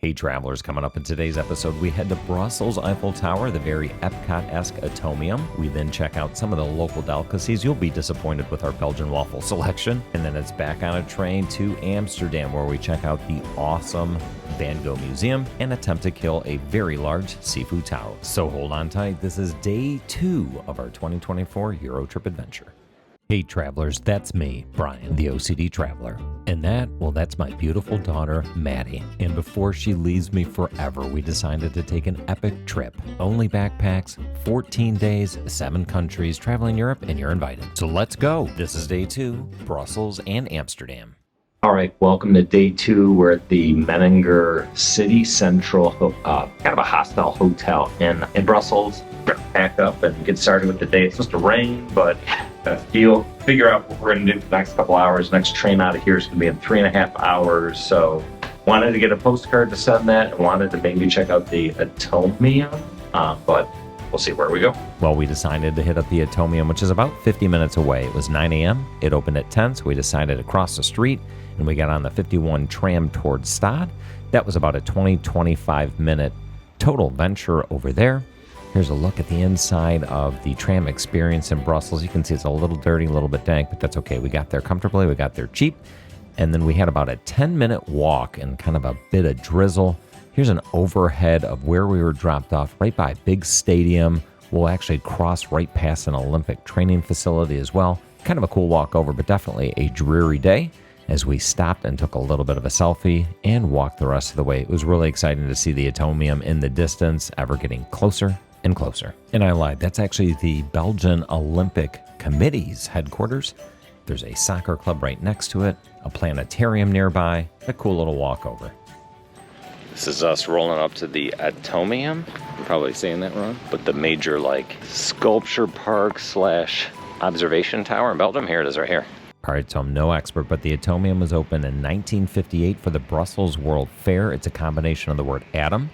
Hey travelers, coming up in today's episode, we head to Brussels Eiffel Tower, the very Epcot-esque Atomium. We then check out some of the local delicacies. You'll be disappointed with our Belgian waffle selection. And then it's back on a train to Amsterdam, where we check out the awesome Van Gogh Museum and attempt to kill a very large seafood tower. So hold on tight, this is day 2 of our 2024 Euro trip adventure. Hey travelers, that's me, Brian, the OCD traveler. And that's my beautiful daughter, Maddie. And before she leaves me forever, we decided to take an epic trip. Only backpacks, 14 days, 7 countries, traveling Europe, and you're invited. So let's go. This is day 2, Brussels and Amsterdam. All right, welcome to day 2. We're at the Meininger City Central, kind of a hostile hotel in Brussels. We're gonna pack up and get started with the day. It's supposed to rain, but figure out what we're gonna do for the next couple hours. Next train out of here is gonna be in 3.5 hours. So wanted to get a postcard to send that and wanted to maybe check out the Atomium, but we'll see where we go. Well, we decided to hit up the Atomium, which is about 50 minutes away. It was 9 a.m. It opened at 10, so we decided to cross the street and we got on the 51 tram towards Stad. That was about a 20-25 minute total venture over there. Here's a look at the inside of the tram experience in Brussels. You can see it's a little dirty, a little bit dank, but that's okay. We got there comfortably, we got there cheap, and then we had about a 10-minute walk and kind of a bit of drizzle. Here's an overhead of where we were dropped off, right by a big stadium. We'll actually cross right past an Olympic training facility as well. Kind of a cool walk over, but definitely a dreary day as we stopped and took a little bit of a selfie and walked the rest of the way. It was really exciting to see the Atomium in the distance, ever getting closer and closer. And I lied, that's actually the Belgian Olympic Committee's headquarters. There's a soccer club right next to it, a planetarium nearby, a cool little walkover. This is us rolling up to the Atomium. I'm probably saying that wrong, but the major sculpture park / observation tower in Belgium. Here it is right here. All right, so I'm no expert, but the Atomium was opened in 1958 for the Brussels World Fair. It's a combination of the word atom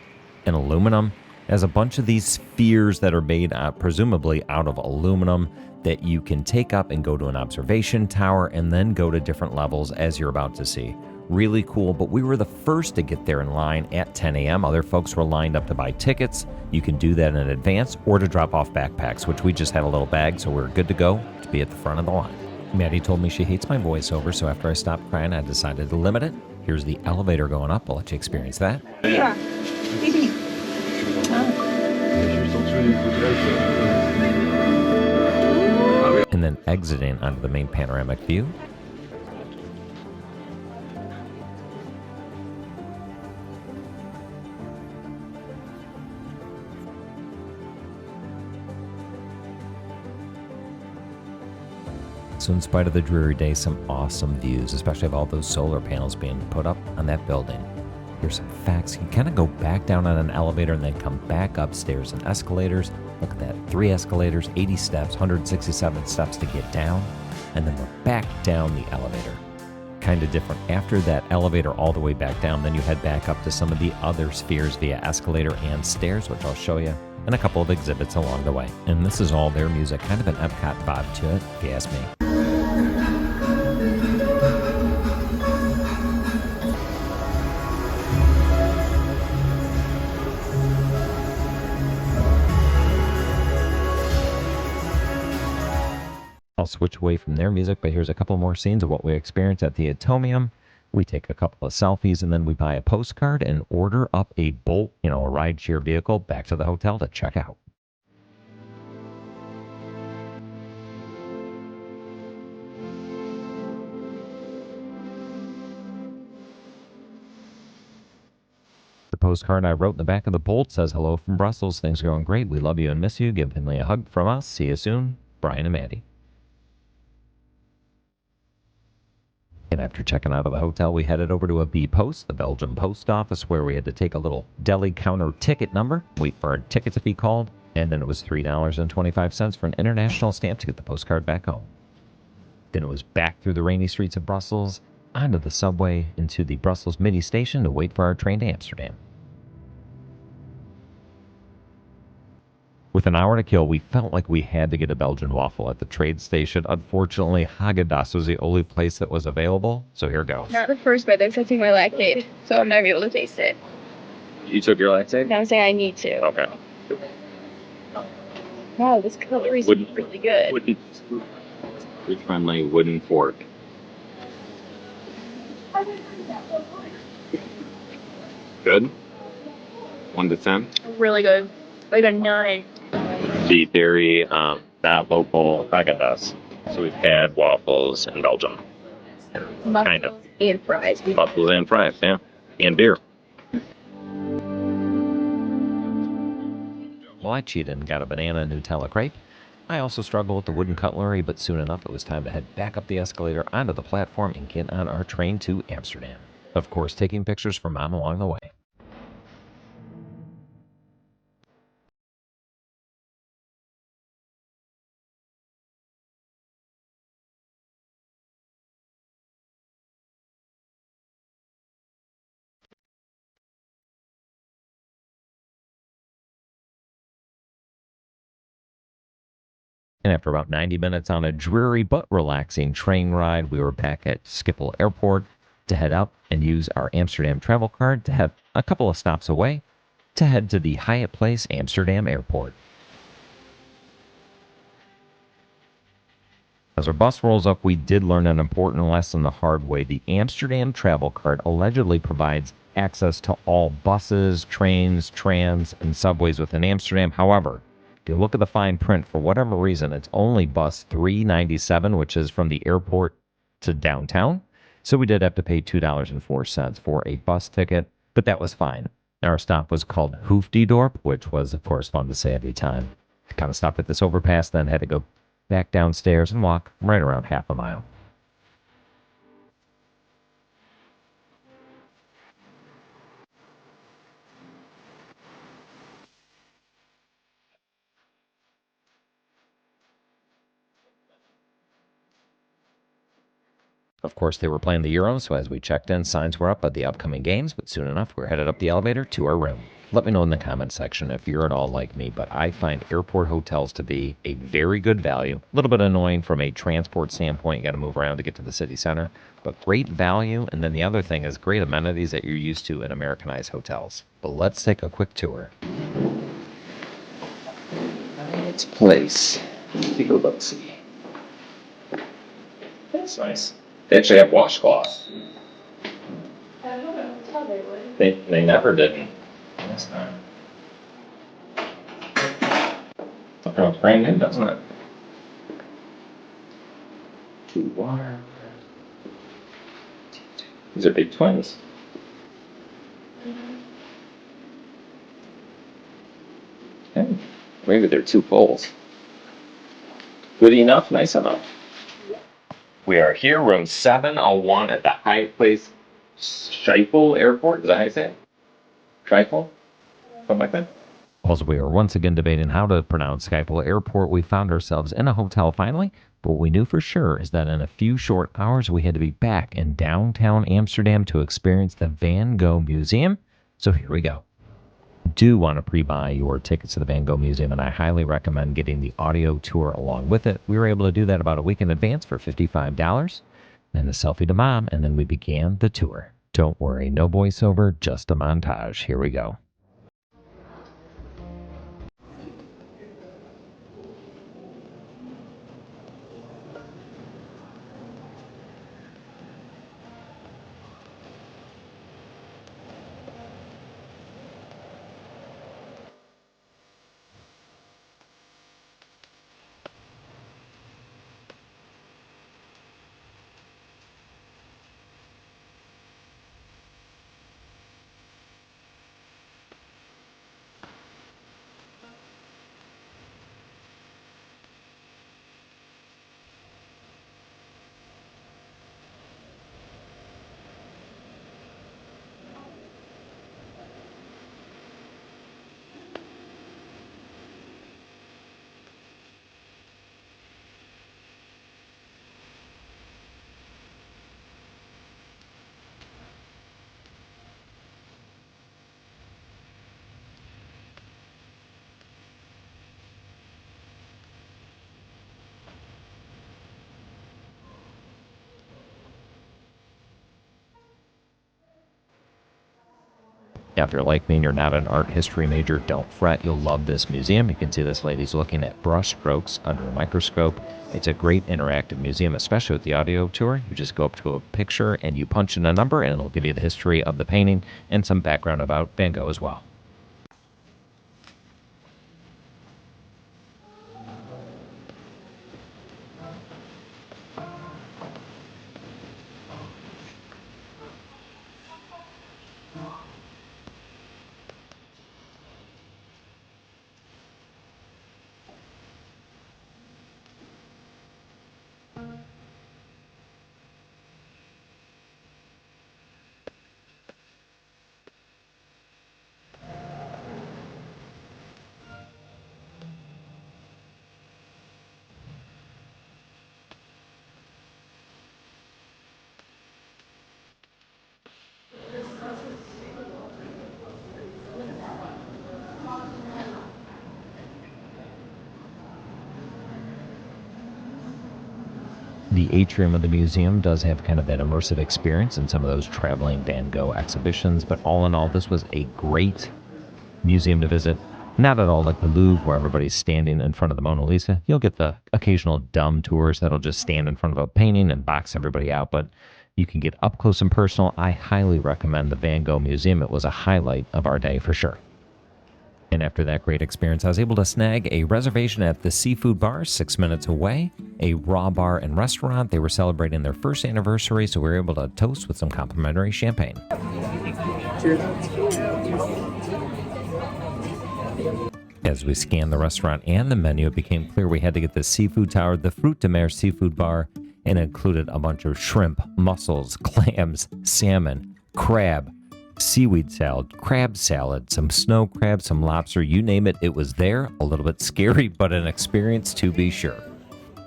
and aluminum. It has a bunch of these spheres that are made presumably out of aluminum that you can take up and go to an observation tower and then go to different levels as you're about to see. Really cool, but we were the first to get there in line at 10 a.m. Other folks were lined up to buy tickets. You can do that in advance or to drop off backpacks, which we just had a little bag, so we're good to go to be at the front of the line. Maddie told me she hates my voiceover, so after I stopped crying, I decided to limit it. Here's the elevator going up. I'll let you experience that. Ja, Midi. And then exiting onto the main panoramic view. So in spite of the dreary day, some awesome views, especially of all those solar panels being put up on that building. Here's some facts. You kind of go back down on an elevator and then come back upstairs in escalators. Look at that, 3 escalators, 80 steps, 167 steps to get down, and then we're back down the elevator. Kind of different. After that elevator all the way back down, then you head back up to some of the other spheres via escalator and stairs, which I'll show you, and a couple of exhibits along the way. And this is all their music, kind of an Epcot vibe to it, if you ask me. I'll switch away from their music, but here's a couple more scenes of what we experienced at the Atomium. We take a couple of selfies and then we buy a postcard and order up a Bolt, a rideshare vehicle back to the hotel to check out. The postcard I wrote in the back of the Bolt says, "Hello from Brussels. Things are going great. We love you and miss you. Give Finley a hug from us. See you soon. Brian and Maddie." And after checking out of the hotel, we headed over to a B-Post, the Belgian post office, where we had to take a little deli counter ticket number, wait for our ticket to be called, and then it was $3.25 for an international stamp to get the postcard back home. Then it was back through the rainy streets of Brussels, onto the subway, into the Brussels Midi Station to wait for our train to Amsterdam. With an hour to kill, we felt like we had to get a Belgian waffle at the train station. Unfortunately, Haagen-Dazs was the only place that was available, so here goes. Not the first bite, they're testing my lactate, so I'm not able to taste it. You took your lactate? No, I'm saying I need to. Okay. Wow, this cutlery's really good. Food-friendly wooden fork. Good? 1 to 10? Really good. Like a 9. The dairy, not local Haagen-Dazs. So we've had waffles in Belgium. Kind of. And fries. Waffles and fries, yeah. And beer. Well, I cheated and got a banana Nutella crepe. I also struggled with the wooden cutlery, but soon enough it was time to head back up the escalator onto the platform and get on our train to Amsterdam. Of course, taking pictures for Mom along the way. And after about 90 minutes on a dreary but relaxing train ride, we were back at Schiphol Airport to head up and use our Amsterdam travel card to head a couple of stops away to head to the Hyatt Place Amsterdam Airport. As our bus rolls up, we did learn an important lesson the hard way. The Amsterdam travel card allegedly provides access to all buses, trains, trams, and subways within Amsterdam. However, if you look at the fine print, for whatever reason, it's only bus 397, which is from the airport to downtown. So we did have to pay $2.04 for a bus ticket, but that was fine. Our stop was called Hoofddorp, which was, of course, fun to say every time. Kind of stopped at this overpass, then had to go back downstairs and walk right around half a mile. Of course, they were playing the Euros, so as we checked in, signs were up of the upcoming games, but soon enough, we're headed up the elevator to our room. Let me know in the comment section if you're at all like me, but I find airport hotels to be a very good value. A little bit annoying from a transport standpoint, you got to move around to get to the city center, but great value. And then the other thing is great amenities that you're used to in Americanized hotels. But let's take a quick tour. Hyatt Place. Take a look, see. That's nice. They actually have washcloths. I don't know how they would. They never did last time. Looks brand new, doesn't it? Two water. These are big twins. Okay. Maybe they're two poles. Good enough, nice enough. We are here, room 701 at the Hyatt Place Schiphol Airport. Is that how you say it? Schiphol? Something like that? As we were once again debating how to pronounce Schiphol Airport, we found ourselves in a hotel finally. But what we knew for sure is that in a few short hours, we had to be back in downtown Amsterdam to experience the Van Gogh Museum. So here we go. Do want to pre-buy your tickets to the Van Gogh Museum, and I highly recommend getting the audio tour along with it. We were able to do that about a week in advance for $55, and a selfie to Mom, and then we began the tour. Don't worry, no voiceover, just a montage. Here we go. Now, if you're like me and you're not an art history major, don't fret. You'll love this museum. You can see this lady's looking at brush strokes under a microscope. It's a great interactive museum, especially with the audio tour. You just go up to a picture and you punch in a number, and it'll give you the history of the painting and some background about Van Gogh as well. The atrium of the museum does have kind of that immersive experience in some of those traveling Van Gogh exhibitions, but all in all, this was a great museum to visit. Not at all like the Louvre, where everybody's standing in front of the Mona Lisa. You'll get the occasional dumb tours that'll just stand in front of a painting and box everybody out, but you can get up close and personal. I highly recommend the Van Gogh Museum. It was a highlight of our day for sure. And after that great experience, I was able to snag a reservation at the Seafood Bar 6 minutes away, a raw bar and restaurant. They were celebrating their first anniversary, so we were able to toast with some complimentary champagne. As we scanned the restaurant and the menu, it became clear we had to get the seafood tower, the Fruit de Mer Seafood Bar, and it included a bunch of shrimp, mussels, clams, salmon, crab, seaweed salad, crab salad, some snow crab, some lobster, you name it, it was there. A little bit scary, but an experience to be sure.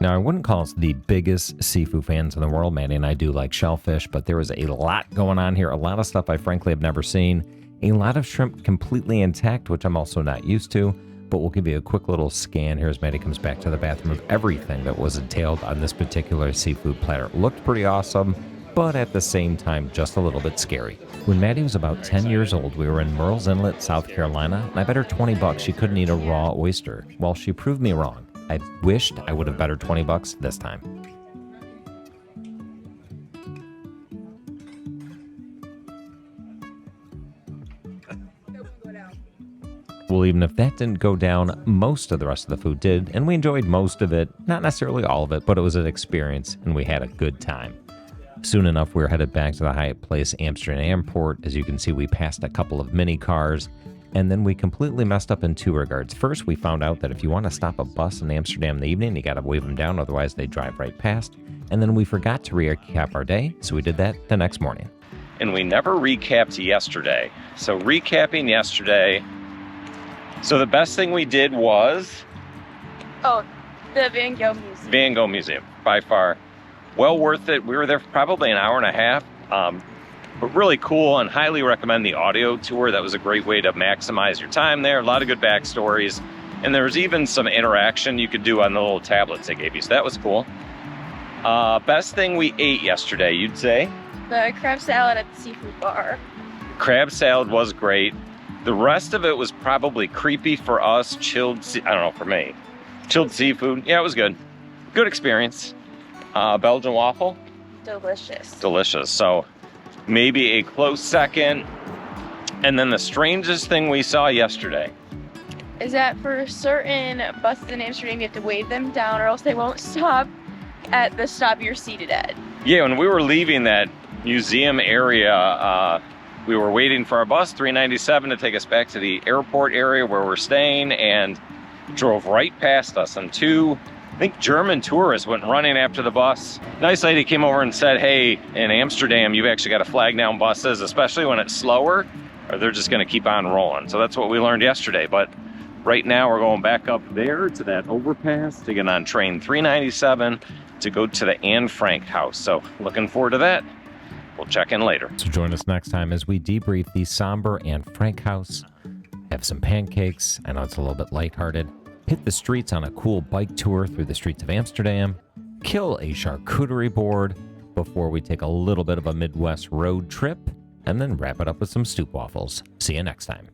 Now, I wouldn't call us the biggest seafood fans in the world. Maddie and I do like shellfish, but there was a lot going on here. A lot of stuff I frankly have never seen. A lot of shrimp completely intact, which I'm also not used to, but we'll give you a quick little scan here as Maddie comes back to the bathroom of everything that was entailed on this particular seafood platter. It looked pretty awesome, but at the same time, just a little bit scary. When Maddie was about 10 years old, we were in Murrells Inlet, South Carolina, and I bet her $20 she couldn't eat a raw oyster. Well, she proved me wrong. I wished I would have bet her $20 this time. Well, even if that didn't go down, most of the rest of the food did, and we enjoyed most of it. Not necessarily all of it, but it was an experience, and we had a good time. Soon enough, we were headed back to the Hyatt Place Amsterdam Airport. As you can see, we passed a couple of mini cars, and then we completely messed up in two regards. First, we found out that if you want to stop a bus in Amsterdam in the evening, you got to wave them down, otherwise they drive right past. And then we forgot to recap our day, so we did that the next morning. And we never recapped yesterday. So recapping yesterday, so the best thing we did was... Oh, the Van Gogh Museum. Van Gogh Museum, by far. Well worth it. We were there for probably an hour and a half, but really cool, and highly recommend the audio tour. That was a great way to maximize your time there. A lot of good backstories, and there was even some interaction you could do on the little tablets they gave you, so that was cool. Best thing we ate yesterday, you'd say? The crab salad at the Seafood Bar. Crab salad was great. The rest of it was probably creepy for us. I don't know, for me. Chilled seafood. Yeah, it was good. Good experience. Belgian waffle. Delicious. Delicious. So maybe a close second. And then the strangest thing we saw yesterday is that for certain buses in Amsterdam, you have to wave them down or else they won't stop at the stop you're seated at. Yeah, when we were leaving that museum area, we were waiting for our bus, 397, to take us back to the airport area where we're staying, and drove right past us. And two, I think, German tourists went running after the bus. Nice lady came over and said, hey, in Amsterdam, you've actually got to flag down buses, especially when it's slower, or they're just going to keep on rolling. So that's what we learned yesterday. But right now we're going back up there to that overpass to get on train 397 to go to the Anne Frank house. So looking forward to that. We'll check in later. So join us next time as we debrief the somber Anne Frank house, have some pancakes. I know it's a little bit lighthearted. Hit the streets on a cool bike tour through the streets of Amsterdam, kill a charcuterie board before we take a little bit of a Midwest road trip, and then wrap it up with some stoop waffles. See you next time.